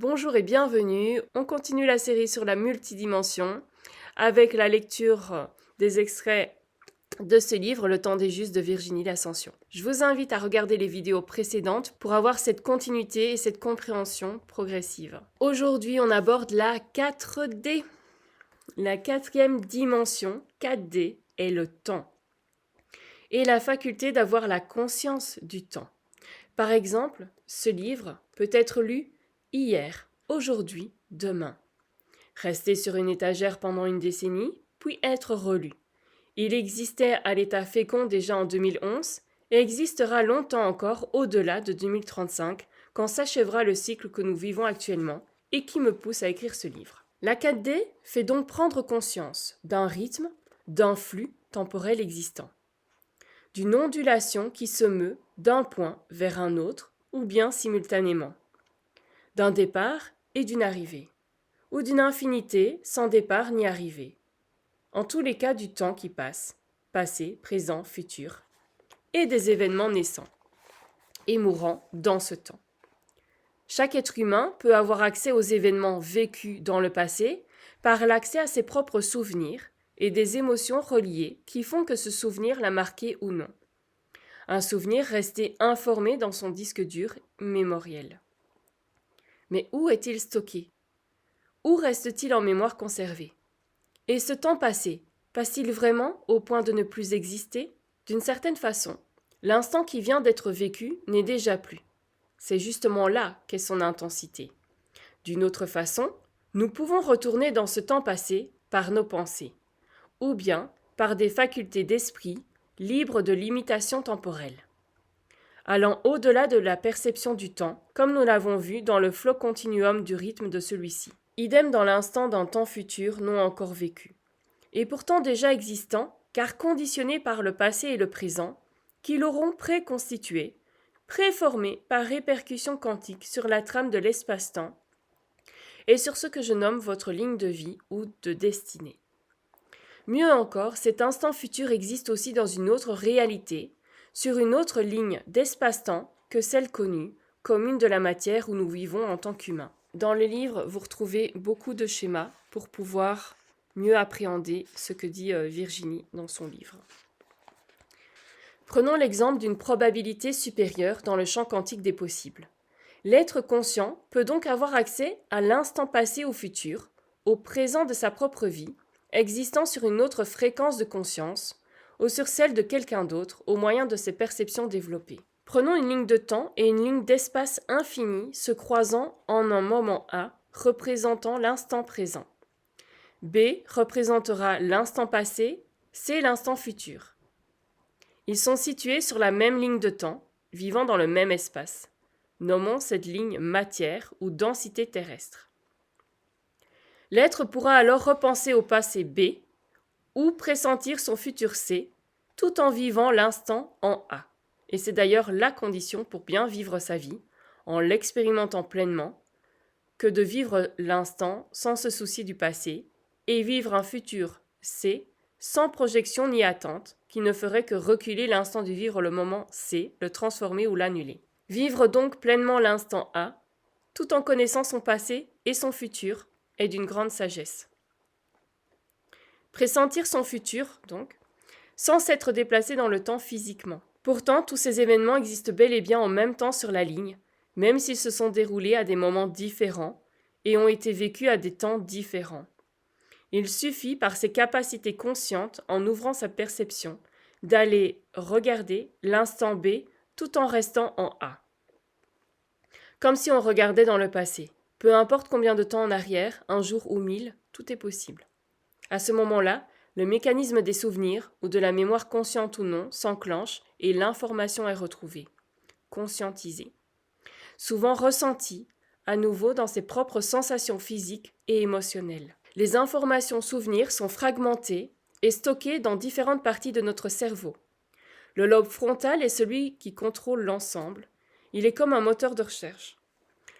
Bonjour et bienvenue. On continue la série sur la multidimension avec la lecture des extraits de ce livre, Le temps des justes de Virginie L'Ascension. Je vous invite à regarder les vidéos précédentes pour avoir cette continuité et cette compréhension progressive. Aujourd'hui, on aborde la 4D. La quatrième dimension, 4D, est le temps et la faculté d'avoir la conscience du temps. Par exemple, ce livre peut être lu hier, aujourd'hui, demain. Rester sur une étagère pendant une décennie, puis être relu. Il existait à l'état fécond déjà en 2011 et existera longtemps encore au-delà de 2035 quand s'achèvera le cycle que nous vivons actuellement et qui me pousse à écrire ce livre. La 4D fait donc prendre conscience d'un rythme, d'un flux temporel existant, d'une ondulation qui se meut d'un point vers un autre ou bien simultanément, d'un départ et d'une arrivée, ou d'une infinité sans départ ni arrivée. En tous les cas du temps qui passe, passé, présent, futur, et des événements naissants et mourants dans ce temps. Chaque être humain peut avoir accès aux événements vécus dans le passé par l'accès à ses propres souvenirs et des émotions reliées qui font que ce souvenir l'a marqué ou non. Un souvenir resté informé dans son disque dur mémoriel. Mais où est-il stocké ? Où reste-t-il en mémoire conservé ? Et ce temps passé, passe-t-il vraiment au point de ne plus exister ? D'une certaine façon, l'instant qui vient d'être vécu n'est déjà plus. C'est justement là qu'est son intensité. D'une autre façon, nous pouvons retourner dans ce temps passé par nos pensées, ou bien par des facultés d'esprit libres de limitations temporelles, allant au-delà de la perception du temps, comme nous l'avons vu dans le flot continuum du rythme de celui-ci. Idem dans l'instant d'un temps futur non encore vécu, et pourtant déjà existant, car conditionné par le passé et le présent, qui l'auront préconstitué, préformé par répercussion quantique sur la trame de l'espace-temps et sur ce que je nomme votre ligne de vie ou de destinée. Mieux encore, cet instant futur existe aussi dans une autre réalité, sur une autre ligne d'espace-temps que celle connue, commune de la matière où nous vivons en tant qu'humains. Dans le livre, vous retrouvez beaucoup de schémas pour pouvoir mieux appréhender ce que dit Virginie dans son livre. Prenons l'exemple d'une probabilité supérieure dans le champ quantique des possibles. L'être conscient peut donc avoir accès à l'instant passé ou futur, au présent de sa propre vie, existant sur une autre fréquence de conscience, ou sur celle de quelqu'un d'autre, au moyen de ses perceptions développées. Prenons une ligne de temps et une ligne d'espace infini se croisant en un moment A, représentant l'instant présent. B représentera l'instant passé, C l'instant futur. Ils sont situés sur la même ligne de temps, vivant dans le même espace. Nommons cette ligne matière ou densité terrestre. L'être pourra alors repenser au passé B ou pressentir son futur C, tout en vivant l'instant en A. Et c'est d'ailleurs la condition pour bien vivre sa vie, en l'expérimentant pleinement, que de vivre l'instant sans se soucier du passé, et vivre un futur C sans projection ni attente, qui ne ferait que reculer l'instant du vivre le moment C, le transformer ou l'annuler. Vivre donc pleinement l'instant A, tout en connaissant son passé et son futur, est d'une grande sagesse. Pressentir son futur, donc, sans s'être déplacé dans le temps physiquement. Pourtant, tous ces événements existent bel et bien en même temps sur la ligne, même s'ils se sont déroulés à des moments différents et ont été vécus à des temps différents. Il suffit, par ses capacités conscientes, en ouvrant sa perception, d'aller regarder l'instant B tout en restant en A. Comme si on regardait dans le passé. Peu importe combien de temps en arrière, un jour ou 1000, tout est possible. À ce moment-là, le mécanisme des souvenirs, ou de la mémoire consciente ou non, s'enclenche et l'information est retrouvée, conscientisée. Souvent ressentie, à nouveau dans ses propres sensations physiques et émotionnelles. Les informations souvenirs sont fragmentées et stockées dans différentes parties de notre cerveau. Le lobe frontal est celui qui contrôle l'ensemble. Il est comme un moteur de recherche.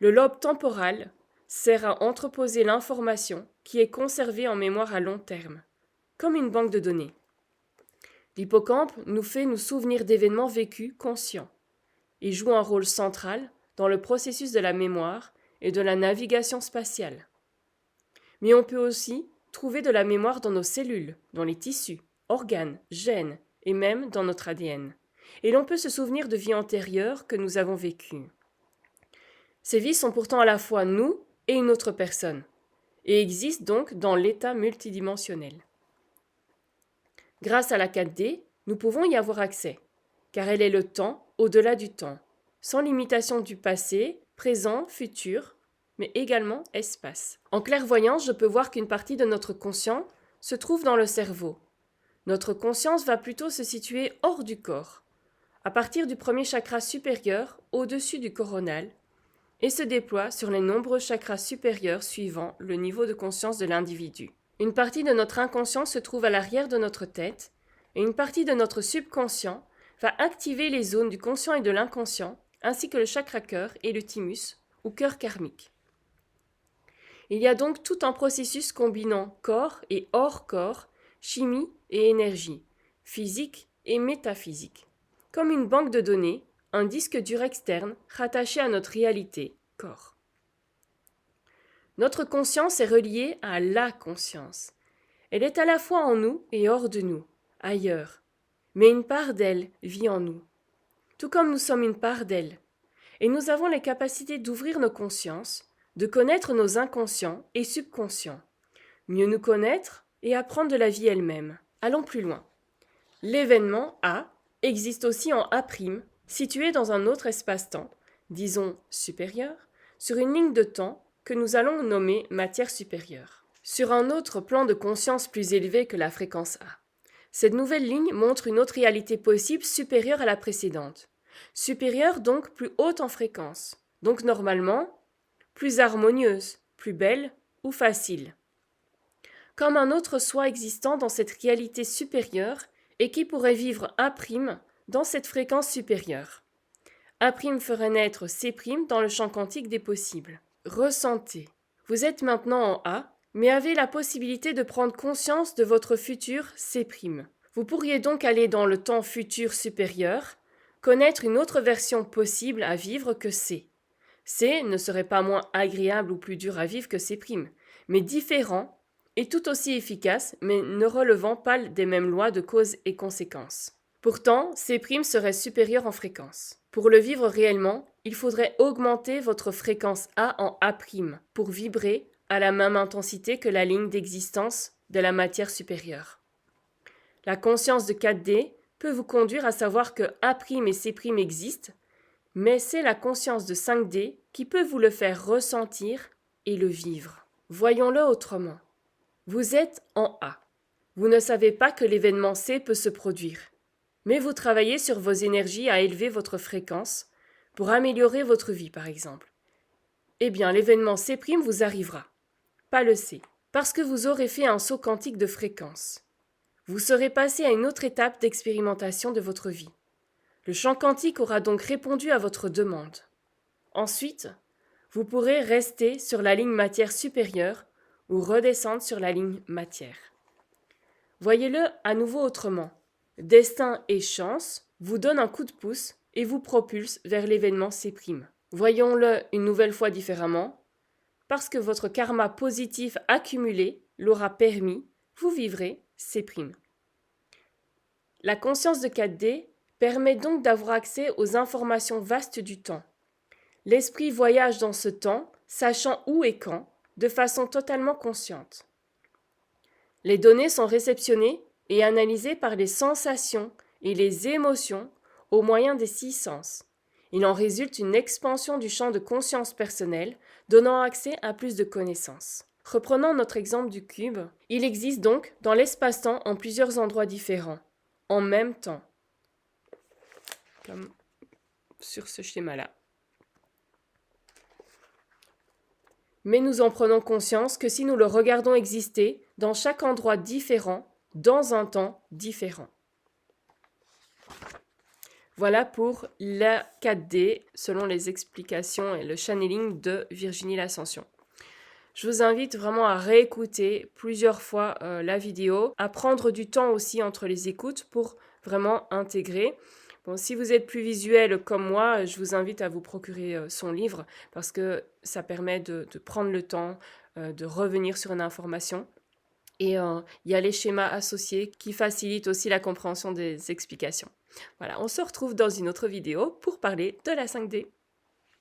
Le lobe temporal sert à entreposer l'information qui est conservée en mémoire à long terme, comme une banque de données. L'hippocampe nous fait nous souvenir d'événements vécus conscients. Il joue un rôle central dans le processus de la mémoire et de la navigation spatiale. Mais on peut aussi trouver de la mémoire dans nos cellules, dans les tissus, organes, gènes et même dans notre ADN. Et l'on peut se souvenir de vies antérieures que nous avons vécues. Ces vies sont pourtant à la fois nous et une autre personne, et existent donc dans l'état multidimensionnel. Grâce à la 4D, nous pouvons y avoir accès, car elle est le temps au-delà du temps, sans limitation du passé, présent, futur, mais également espace. En clairvoyance, je peux voir qu'une partie de notre conscient se trouve dans le cerveau. Notre conscience va plutôt se situer hors du corps, à partir du premier chakra supérieur au-dessus du coronal, et se déploie sur les nombreux chakras supérieurs suivant le niveau de conscience de l'individu. Une partie de notre inconscient se trouve à l'arrière de notre tête, et une partie de notre subconscient va activer les zones du conscient et de l'inconscient, ainsi que le chakra cœur et le thymus, ou cœur karmique. Il y a donc tout un processus combinant corps et hors corps, chimie et énergie, physique et métaphysique, comme une banque de données, un disque dur externe rattaché à notre réalité, corps. Notre conscience est reliée à la conscience. Elle est à la fois en nous et hors de nous, ailleurs, mais une part d'elle vit en nous, tout comme nous sommes une part d'elle, et nous avons les capacités d'ouvrir nos consciences, de connaître nos inconscients et subconscients, mieux nous connaître et apprendre de la vie elle-même. Allons plus loin. L'événement A existe aussi en A', situé dans un autre espace-temps, disons supérieur, sur une ligne de temps que nous allons nommer matière supérieure, sur un autre plan de conscience plus élevé que la fréquence A. Cette nouvelle ligne montre une autre réalité possible supérieure à la précédente. Supérieure donc plus haute en fréquence, donc normalement plus harmonieuse, plus belle ou facile. Comme un autre soi existant dans cette réalité supérieure et qui pourrait vivre A' dans cette fréquence supérieure. A' ferait naître C' dans le champ quantique des possibles. Ressentez. Vous êtes maintenant en A, mais avez la possibilité de prendre conscience de votre futur C'. Vous pourriez donc aller dans le temps futur supérieur, connaître une autre version possible à vivre que C. C ne serait pas moins agréable ou plus dur à vivre que C', mais différent et tout aussi efficace, mais ne relevant pas des mêmes lois de cause et conséquence. Pourtant, C' serait supérieur en fréquence. Pour le vivre réellement, il faudrait augmenter votre fréquence A en A' pour vibrer à la même intensité que la ligne d'existence de la matière supérieure. La conscience de 4D peut vous conduire à savoir que A' et C' existent, mais c'est la conscience de 5D qui peut vous le faire ressentir et le vivre. Voyons-le autrement. Vous êtes en A. Vous ne savez pas que l'événement C peut se produire, mais vous travaillez sur vos énergies à élever votre fréquence pour améliorer votre vie, par exemple. Eh bien, l'événement C' vous arrivera, pas le C, parce que vous aurez fait un saut quantique de fréquence. Vous serez passé à une autre étape d'expérimentation de votre vie. Le champ quantique aura donc répondu à votre demande. Ensuite, vous pourrez rester sur la ligne matière supérieure ou redescendre sur la ligne matière. Voyez-le à nouveau autrement. Destin et chance vous donnent un coup de pouce et vous propulsent vers l'événement C'. Voyons-le une nouvelle fois différemment. Parce que votre karma positif accumulé l'aura permis, vous vivrez C'. La conscience de 4D permet donc d'avoir accès aux informations vastes du temps. L'esprit voyage dans ce temps, sachant où et quand, de façon totalement consciente. Les données sont réceptionnées et analysées par les sensations et les émotions au moyen des 6 sens. Il en résulte une expansion du champ de conscience personnelle, donnant accès à plus de connaissances. Reprenons notre exemple du cube. Il existe donc dans l'espace-temps en plusieurs endroits différents, en même temps, comme sur ce schéma-là. Mais nous en prenons conscience que si nous le regardons exister dans chaque endroit différent, dans un temps différent. Voilà pour la 4D, selon les explications et le channeling de Virginie L'Ascension. Je vous invite vraiment à réécouter plusieurs fois la vidéo, à prendre du temps aussi entre les écoutes pour vraiment intégrer. Bon, si vous êtes plus visuel comme moi, je vous invite à vous procurer son livre parce que ça permet de prendre le temps, de revenir sur une information. Et il y a les schémas associés qui facilitent aussi la compréhension des explications. Voilà, on se retrouve dans une autre vidéo pour parler de la 5D.